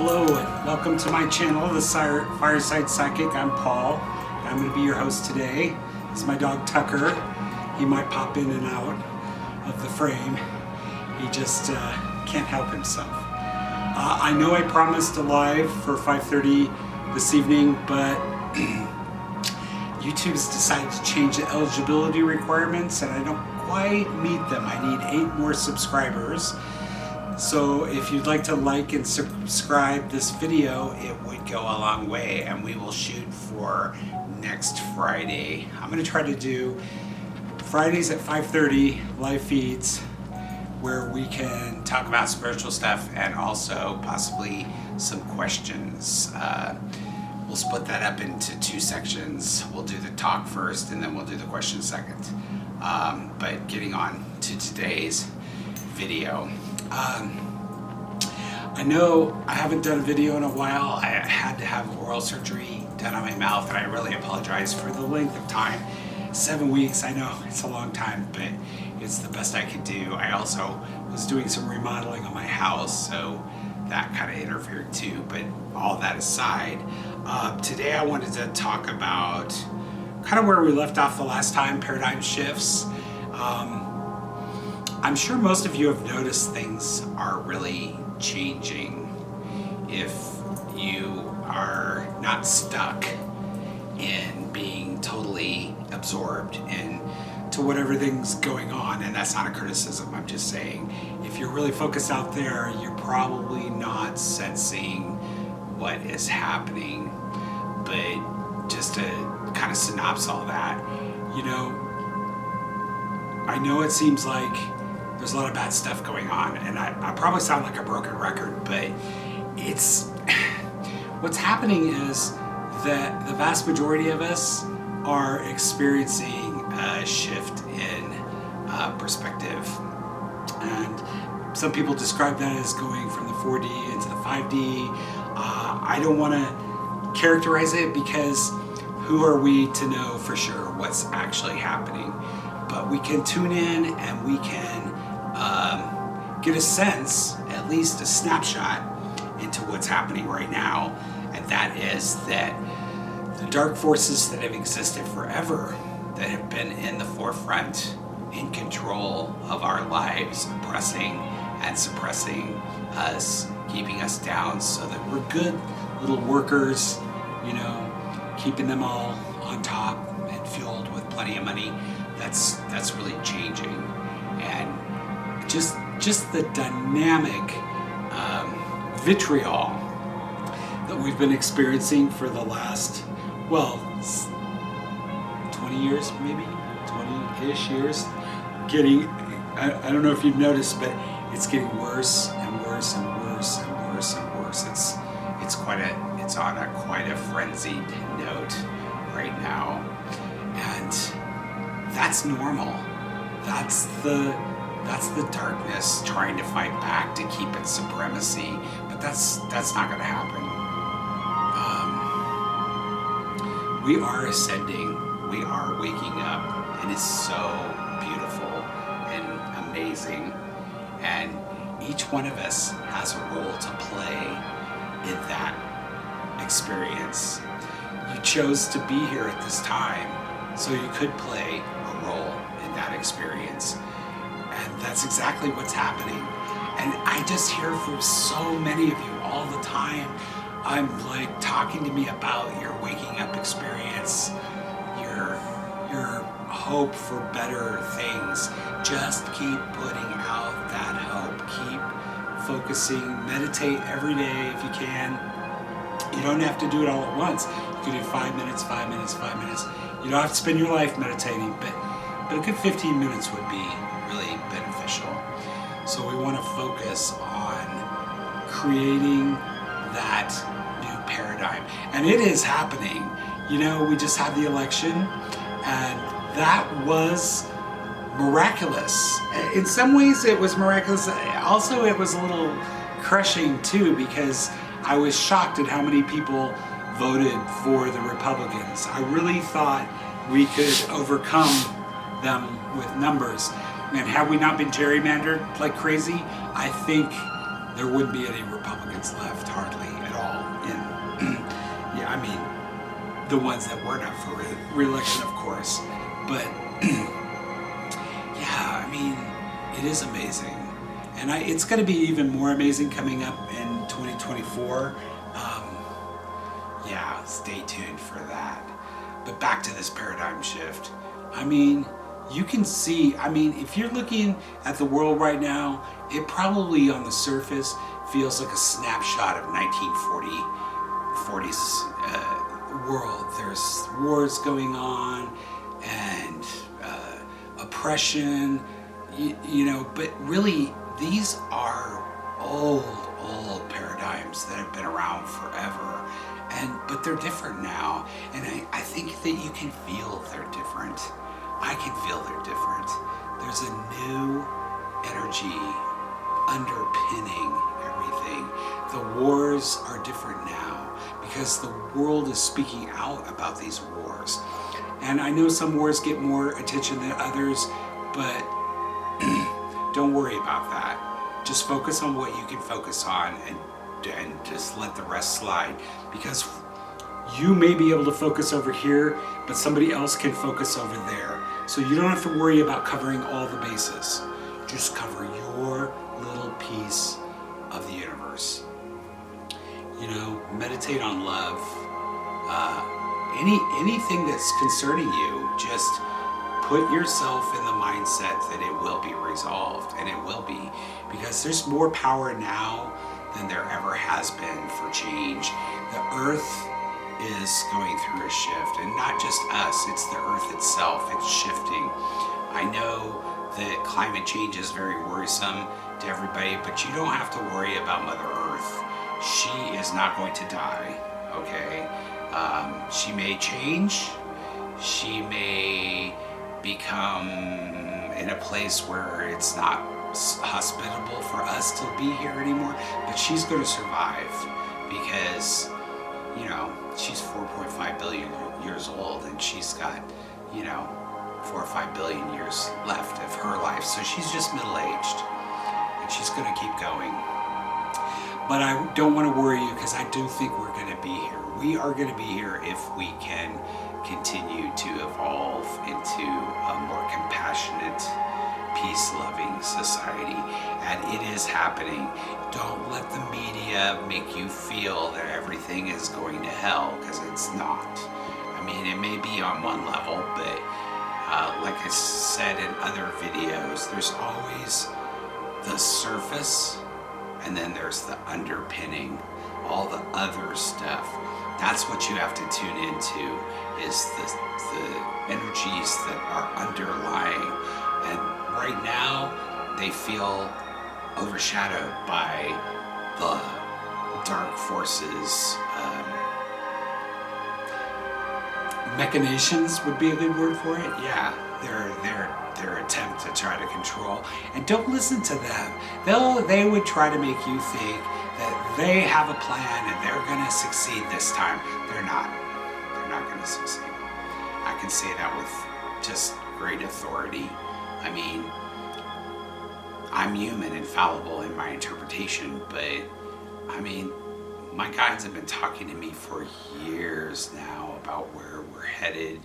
Hello and welcome to my channel, The Fireside Psychic. I'm Paul. I'm going to be your host today. This is my dog Tucker. He might pop in and out of the frame. He just can't help himself. I know I promised a live for 5:30 this evening, but YouTube's decided to change the eligibility requirements and I don't quite meet them. I need 8 more subscribers. So if you'd like to like and subscribe this video, it would go a long way, and we will shoot for next Friday. I'm going to try to do Fridays at 5:30 live feeds where we can talk about spiritual stuff and also possibly some questions. We'll split that up into 2 sections. We'll do the talk first and then we'll do the question second. But getting on to today's video. I know I haven't done a video in a while. I had to have oral surgery done on my mouth, and I really apologize for the length of time. 7 weeks, I know it's a long time, but it's the best I could do. I also was doing some remodeling on my house, so that kind of interfered too. But all that aside, today I wanted to talk about kind of where we left off the last time, paradigm shifts. I'm sure most of you have noticed things are really changing if you are not stuck in being totally absorbed into whatever thing's going on. And that's not a criticism, I'm just saying, if you're really focused out there, you're probably not sensing what is happening. But just to kind of synopsis all that, you know, I know it seems like there's a lot of bad stuff going on, and I probably sound like a broken record, but it's what's happening is that the vast majority of us are experiencing a shift in perspective, and some people describe that as going from the 4D into the 5D. I don't want to characterize it because who are we to know for sure what's actually happening? But we can tune in and we can get a sense, at least a snapshot, into what's happening right now. And that is that the dark forces that have existed forever, that have been in the forefront, in control of our lives, oppressing and suppressing us, keeping us down so that we're good little workers, you know, keeping them all on top and fueled with plenty of money. That's really changing. And just the dynamic vitriol that we've been experiencing for the last, 20 years, maybe 20-ish years, getting, I don't know if you've noticed, but it's getting worse and worse and worse and worse and worse. It's on quite a frenzied note right now, and that's normal. That's the darkness trying to fight back to keep its supremacy, but that's not going to happen. We are ascending. We are waking up, and it's so beautiful and amazing. And each one of us has a role to play in that experience. You chose to be here at this time, so you could play a role in that experience. And that's exactly what's happening. And I just hear from so many of you all the time. I'm like talking to me about your waking up experience, your hope for better things. Just keep putting out that hope. Keep focusing. Meditate every day if you can. You don't have to do it all at once. You can do 5 minutes, 5 minutes, 5 minutes. You don't have to spend your life meditating, but a good 15 minutes would be really beneficial. So we want to focus on creating that new paradigm. And it is happening. You know, we just had the election, and that was miraculous. In some ways it was miraculous. Also, it was a little crushing too, because I was shocked at how many people voted for the Republicans. I really thought we could overcome them with numbers. And had we not been gerrymandered like crazy, I think there wouldn't be any Republicans left, hardly at all. And yeah, I mean, the ones that weren't up for re-election, of course. But yeah, I mean, it is amazing. And it's going to be even more amazing coming up in 2024. Yeah, stay tuned for that. But back to this paradigm shift. I mean, you can see, I mean, if you're looking at the world right now, it probably on the surface feels like a snapshot of 1940s world. There's wars going on and oppression, you know, but really these are old paradigms that have been around forever. But they're different now, and I think that you can feel they're different. I can feel they're different. There's a new energy underpinning everything. The wars are different now because the world is speaking out about these wars. And I know some wars get more attention than others, but don't worry about that. Just focus on what you can focus on and just let the rest slide, because you may be able to focus over here, but somebody else can focus over there. So you don't have to worry about covering all the bases. Just cover your little piece of the universe. You know, meditate on love. Anything that's concerning you, just put yourself in the mindset that it will be resolved, and it will be, because there's more power now than there ever has been for change. The earth is going through a shift, and not just us, it's the earth itself. It's shifting. I know that climate change is very worrisome to everybody, but you don't have to worry about Mother Earth. She is not going to die, okay? She may change. She may become in a place where it's not hospitable for us to be here anymore, but she's going to survive because, you know, she's 4.5 billion years old, and she's got, you know, 4 or 5 billion years left of her life. So she's just middle-aged, and she's going to keep going. But I don't want to worry you, because I do think we're going to be here. We are going to be here if we can continue to evolve into a more compassionate, peace-loving society, and it is happening. Don't let the media make you feel that everything is going to hell, because it's not. I mean, it may be on one level, but like I said in other videos, there's always the surface, and then there's the underpinning, all the other stuff. That's what you have to tune into, is the energies that are underlying. And right now, they feel overshadowed by the dark forces. Machinations would be a good word for it. Yeah, their attempt to try to control. And don't listen to them. They would try to make you think that they have a plan and they're going to succeed this time. They're not. They're not going to succeed. I can say that with just great authority. I mean, I'm human and fallible in my interpretation, but I mean, my guides have been talking to me for years now about where we're headed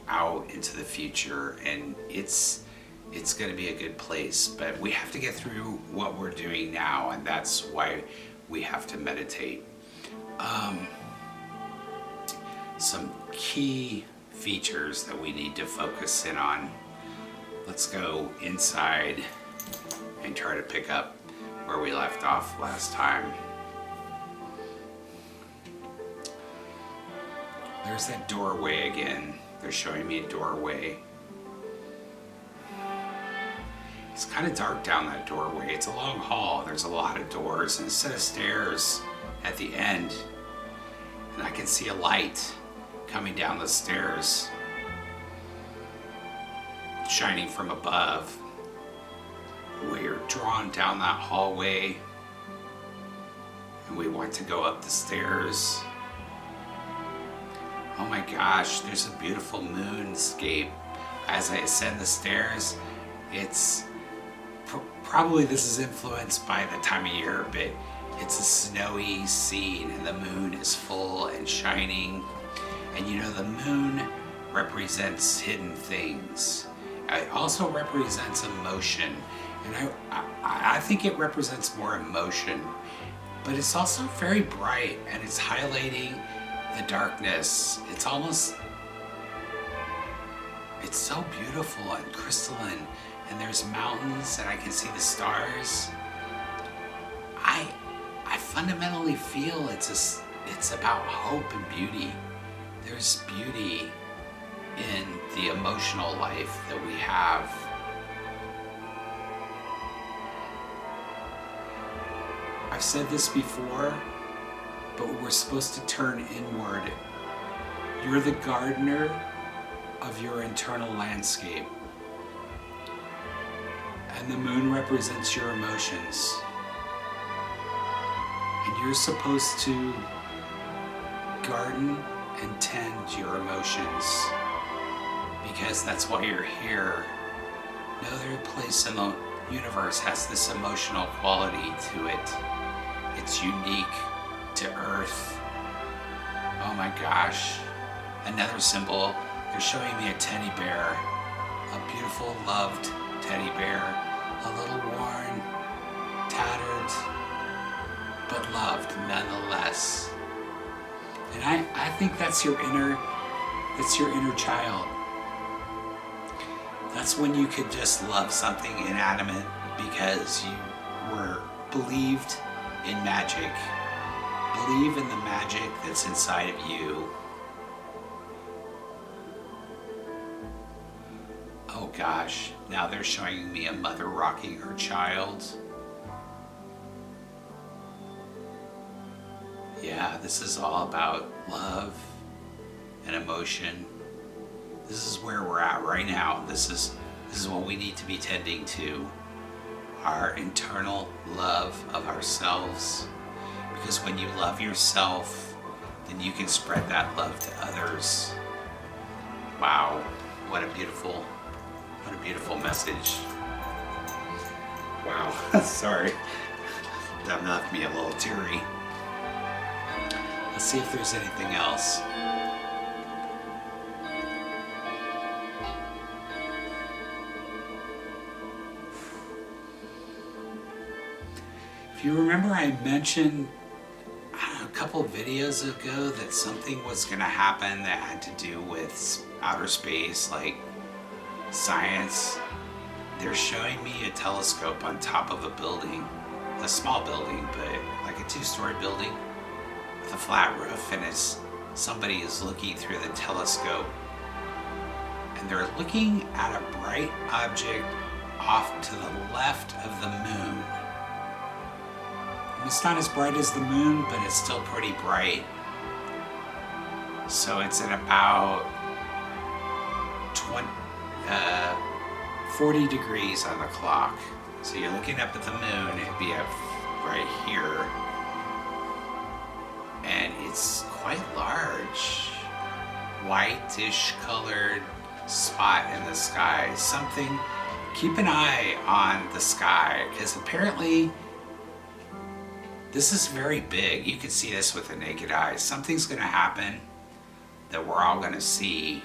out into the future, and it's going to be a good place, but we have to get through what we're doing now, and that's why we have to meditate. Some key features that we need to focus in on. Let's go inside and try to pick up where we left off last time. There's that doorway again. They're showing me a doorway. It's kind of dark down that doorway. It's a long hall. There's a lot of doors and a set of stairs at the end. And I can see a light coming down the stairs, shining from above. We're drawn down that hallway, and we want to go up the stairs. Oh my gosh, there's a beautiful moonscape. As I ascend the stairs, it's probably this is influenced by the time of year, but it's a snowy scene and the moon is full and shining. And you know, the moon represents hidden things. It also represents emotion. And I think it represents more emotion, but it's also very bright and it's highlighting the darkness. It's so beautiful and crystalline, and there's mountains and I can see the stars. I fundamentally feel it's about hope and beauty. There's beauty in the emotional life that we have. I've said this before, but we're supposed to turn inward. You're the gardener of your internal landscape. And the moon represents your emotions. And you're supposed to garden and tend your emotions, because that's why you're here. No other place in the universe has this emotional quality to it. It's unique to Earth. Oh my gosh. Another symbol, they're showing me a teddy bear, a beautiful, loved teddy bear, a little worn, tattered, but loved nonetheless. And I think that's your inner child. That's when you could just love something inanimate because you were believed in magic. Believe in the magic that's inside of you. Oh gosh, now they're showing me a mother rocking her child. Yeah, this is all about love and emotion. This is where we're at right now. This is what we need to be tending to. Our internal love of ourselves. Because when you love yourself, then you can spread that love to others. Wow, what a beautiful message. Wow, sorry. That left me a little teary. Let's see if there's anything else. If you remember, I mentioned a couple of videos ago that something was going to happen that had to do with outer space, like science. They're showing me a telescope on top of a building, a small building, but like a 2-story building with a flat roof, and somebody is looking through the telescope, and they're looking at a bright object off to the left of the moon. It's not as bright as the moon, but it's still pretty bright. So it's at about 40 degrees on the clock. So you're looking up at the moon, it'd be up right here. And it's quite large. Whitish colored spot in the sky. Something, keep an eye on the sky, because apparently this is very big. You can see this with the naked eye. Something's going to happen that we're all going to see,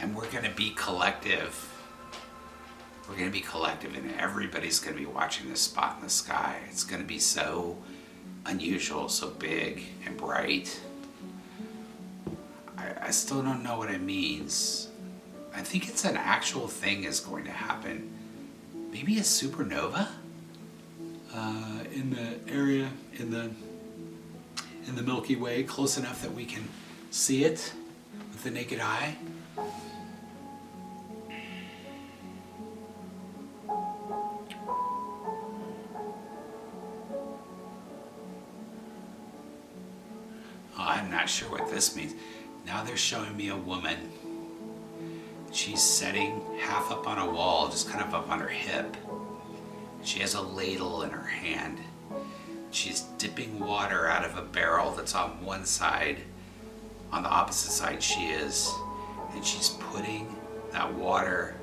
and we're going to be collective. We're going to be collective, and everybody's going to be watching this spot in the sky. It's going to be so unusual, so big and bright. I still don't know what it means. I think it's an actual thing is going to happen. Maybe a supernova? In the area, in the Milky Way, close enough that we can see it with the naked eye. I'm not sure what this means. Now they're showing me a woman. She's sitting half up on a wall, just kind of up on her hip. She has a ladle in her hand. She's dipping water out of a barrel that's on one side. On the opposite side she is. And she's putting that water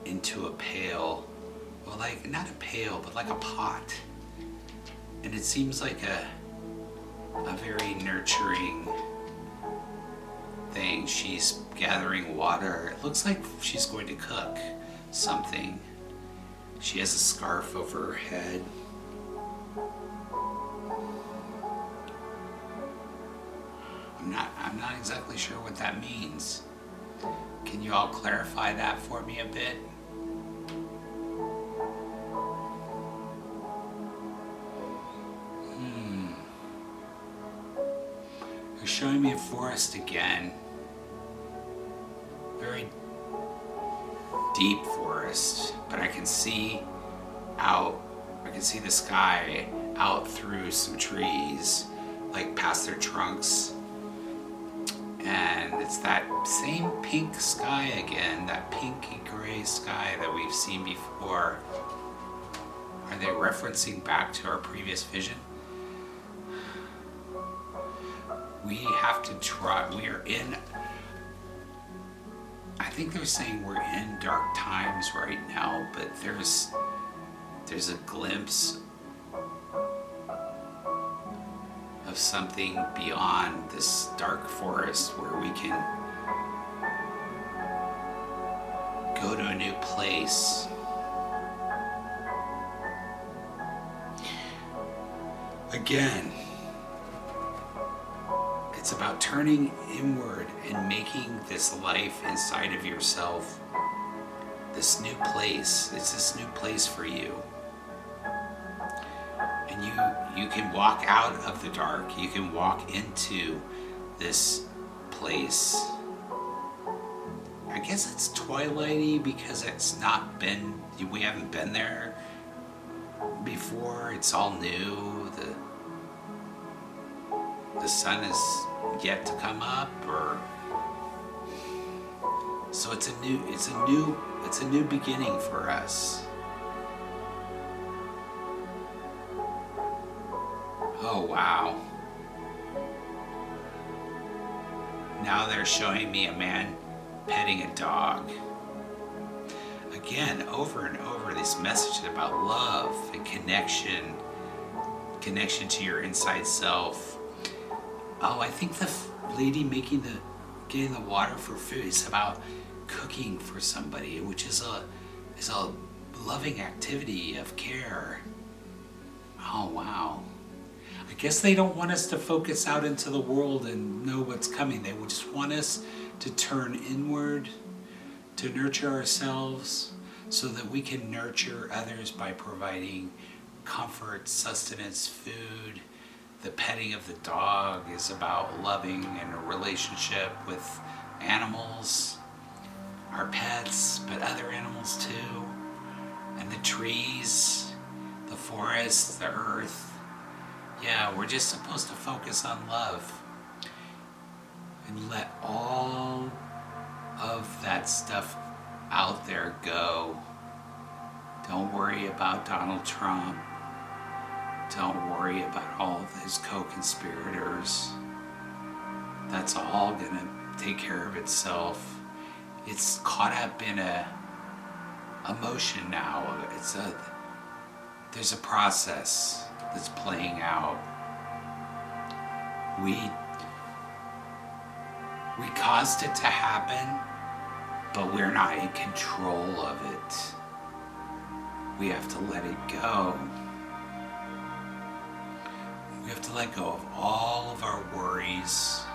into a pail well, like not a pail, but like a pot. And it seems like a very nurturing thing. She's gathering water. It looks like she's going to cook something. She has a scarf over her head. I'm not exactly sure what that means. Can you all clarify that for me a bit? They're showing me a forest again. Very deep forest, but I can see the sky out through some trees, like past their trunks. And it's that same pink sky again, that pinky gray sky that we've seen before. Are they referencing back to our previous vision? We have to try, I think they're saying we're in dark times right now, but there's a glimpse of something beyond this dark forest where we can go to a new place. Again, it's about turning inward and making this life inside of yourself this new place. It's this new place for you. And you can walk out of the dark. You can walk into this place. I guess it's twilighty because we haven't been there before. It's all new. The sun is yet to come up, so it's a new beginning for us. Oh wow. Now they're showing me a man petting a dog. Again, over and over, these messages about love and connection to your inside self. Oh, I think the lady getting the water for food is about cooking for somebody, which is a loving activity of care. Oh wow. I guess they don't want us to focus out into the world and know what's coming. They would just want us to turn inward, to nurture ourselves so that we can nurture others by providing comfort, sustenance, food. The petting of the dog is about loving and a relationship with animals, our pets, but other animals too, and the trees, the forest, the earth. Yeah, we're just supposed to focus on love and let all of that stuff out there go. Don't worry about Donald Trump. Don't worry about all of his co-conspirators. That's all gonna take care of itself. It's caught up in a emotion now. There's a process that's playing out. We caused it to happen, but we're not in control of it. We have to let it go. We have to let go of all of our worries.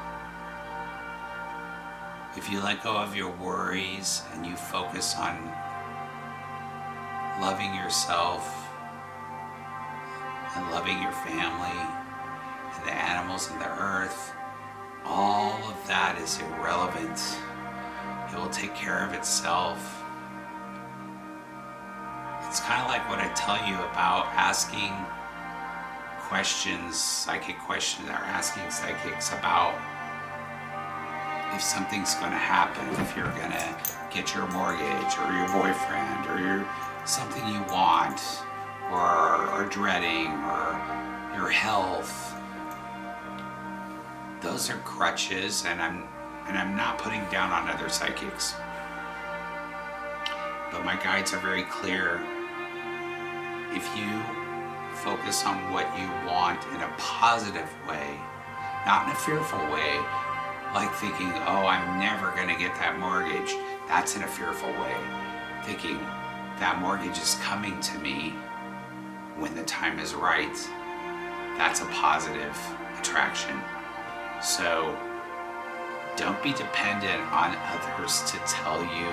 If you let go of your worries and you focus on loving yourself and loving your family and the animals and the earth, all of that is irrelevant. It will take care of itself. It's kind of like what I tell you about asking questions, psychic questions, or asking psychics about if something's going to happen, if you're going to get your mortgage or your boyfriend or something you want or are dreading or your health. Those are crutches, and I'm not putting down on other psychics. But my guides are very clear if you focus on what you want in a positive way, not in a fearful way, like thinking, oh, I'm never gonna get that mortgage. That's in a fearful way. Thinking that mortgage is coming to me when the time is right. That's a positive attraction. So don't be dependent on others to tell you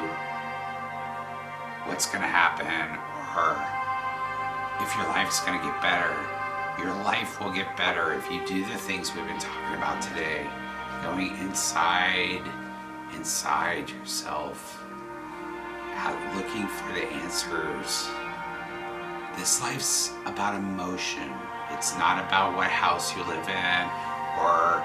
what's gonna happen or if your life's gonna get better. Your life will get better if you do the things we've been talking about today. Going inside yourself, out looking for the answers. This life's about emotion. It's not about what house you live in or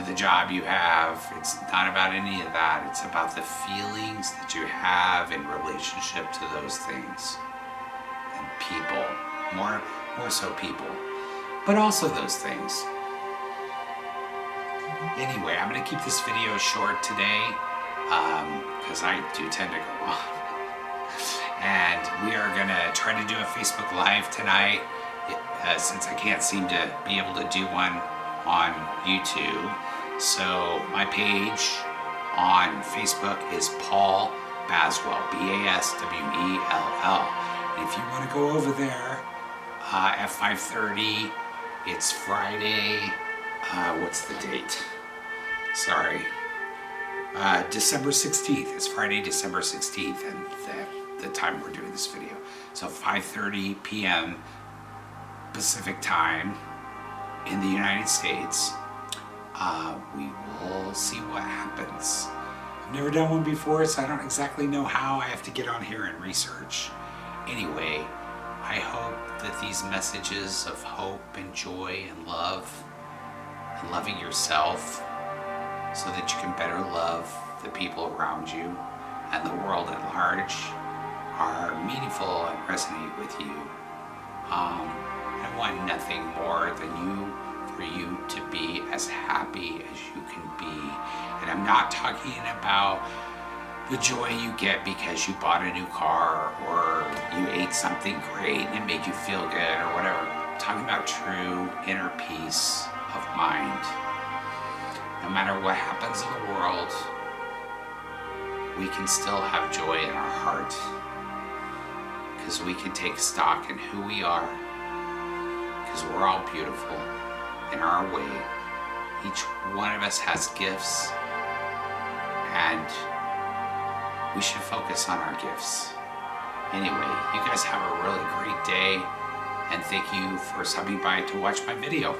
the job you have. It's not about any of that. It's about the feelings that you have in relationship to those things and people. More so people, but also those things. Anyway, I'm going to keep this video short today because I do tend to go on. And we are going to try to do a Facebook Live tonight since I can't seem to be able to do one on YouTube. So my page on Facebook is Paul Baswell, Baswell. And if you want to go over there at 5:30, it's Friday. What's the date? Sorry. December 16th. It's Friday, December 16th, and the time we're doing this video. So 5:30 p.m. Pacific time in the United States. We will see what happens. I've never done one before, so I don't exactly know how. I have to get on here and research. Anyway, I hope that these messages of hope and joy and love and loving yourself so that you can better love the people around you and the world at large are meaningful and resonate with you. I want nothing more than for you to be as happy as you can be. And I'm not talking about the joy you get because you bought a new car or you ate something great and it made you feel good or whatever. I'm talking about true inner peace of mind. No matter what happens in the world, we can still have joy in our heart because we can take stock in who we are, because we're all beautiful in our way. Each one of us has gifts, and we should focus on our gifts. Anyway, you guys have a really great day, and thank you for stopping by to watch my video.